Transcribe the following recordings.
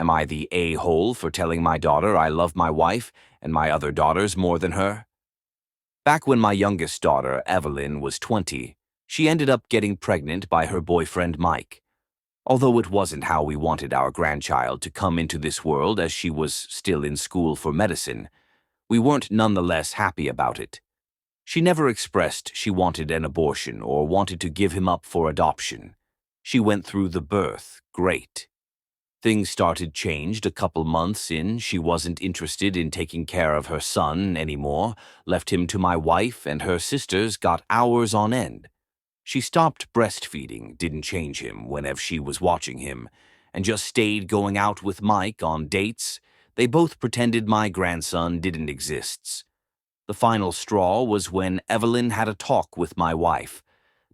Am I the a-hole for telling my daughter I love my wife and my other daughters more than her? Back when my youngest daughter, Evelyn, was 20, she ended up getting pregnant by her boyfriend Mike. Although it wasn't how we wanted our grandchild to come into this world, as she was still in school for medicine, we weren't nonetheless happy about it. She never expressed she wanted an abortion or wanted to give him up for adoption. She went through the birth great. Things started changed a couple months in. She wasn't interested in taking care of her son anymore, left him to my wife, and her sisters got hours on end. She stopped breastfeeding, didn't change him whenever she was watching him, and just stayed going out with Mike on dates. They both pretended my grandson didn't exist. The final straw was when Evelyn had a talk with my wife.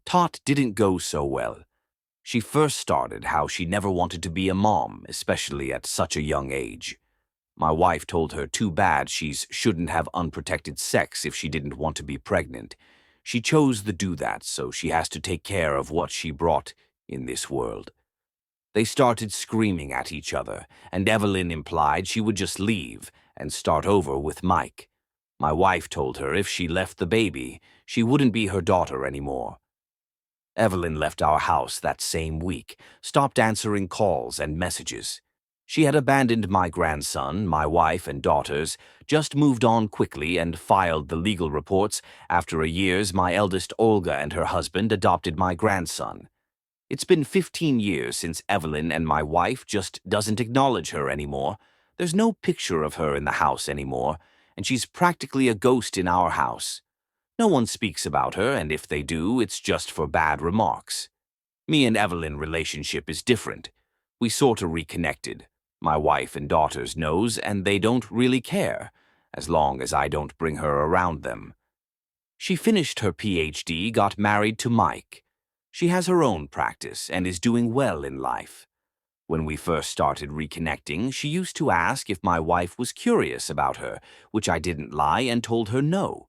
Tot didn't go so well. She first started how she never wanted to be a mom, especially at such a young age. My wife told her too bad she shouldn't have unprotected sex if she didn't want to be pregnant. She chose to do that, so she has to take care of what she brought in this world. They started screaming at each other, and Evelyn implied she would just leave and start over with Mike. My wife told her if she left the baby, she wouldn't be her daughter anymore. Evelyn left our house that same week, stopped answering calls and messages. She had abandoned my grandson, my wife and daughters, just moved on quickly and filed the legal reports. After a year, my eldest Olga and her husband adopted my grandson. It's been 15 years since Evelyn, and my wife just doesn't acknowledge her anymore. There's no picture of her in the house anymore, and she's practically a ghost in our house. No one speaks about her, and if they do, it's just for bad remarks. Me and Evelyn relationship is different. We sorta reconnected. My wife and daughters knows, and they don't really care, as long as I don't bring her around them. She finished her PhD, got married to Mike. She has her own practice and is doing well in life. When we first started reconnecting, she used to ask if my wife was curious about her, which I didn't lie and told her no.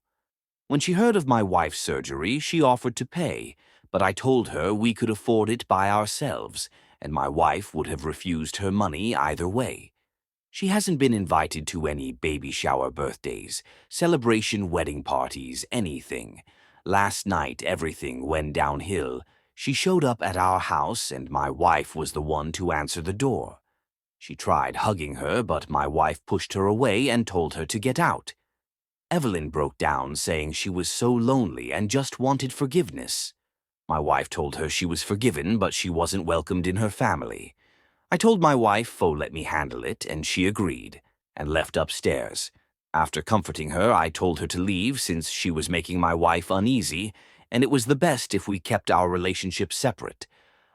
When she heard of my wife's surgery, she offered to pay, but I told her we could afford it by ourselves, and my wife would have refused her money either way. She hasn't been invited to any baby shower, birthdays, celebration, wedding parties, anything. Last night, everything went downhill. She showed up at our house, and my wife was the one to answer the door. She tried hugging her, but my wife pushed her away and told her to get out. Evelyn broke down, saying she was so lonely and just wanted forgiveness. My wife told her she was forgiven, but she wasn't welcomed in her family. I told my wife let me handle it, and she agreed, and left upstairs. After comforting her, I told her to leave since she was making my wife uneasy, and it was the best if we kept our relationship separate.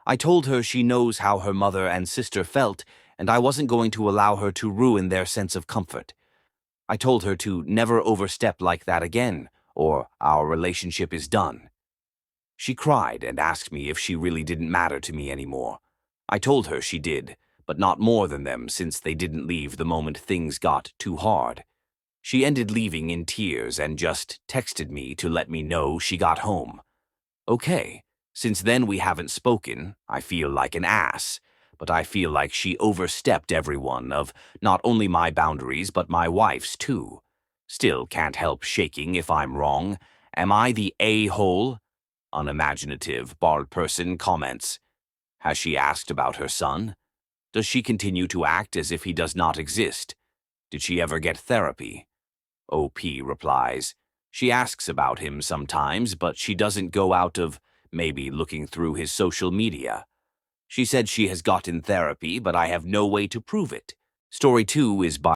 I told her she knows how her mother and sister felt, and I wasn't going to allow her to ruin their sense of comfort. I told her to never overstep like that again, or our relationship is done. She cried and asked me if she really didn't matter to me anymore. I told her she did, but not more than them since they didn't leave the moment things got too hard. She ended leaving in tears and just texted me to let me know she got home. Okay, since then we haven't spoken. I feel like an ass. But I feel like she overstepped everyone of not only my boundaries but my wife's too. Still can't help shaking if I'm wrong. Am I the a-hole? Unimaginative, bald person comments. Has she asked about her son? Does she continue to act as if he does not exist? Did she ever get therapy? OP replies. She asks about him sometimes, but she doesn't go out of maybe looking through his social media. She said she has gotten therapy, but I have no way to prove it. Story 2 is by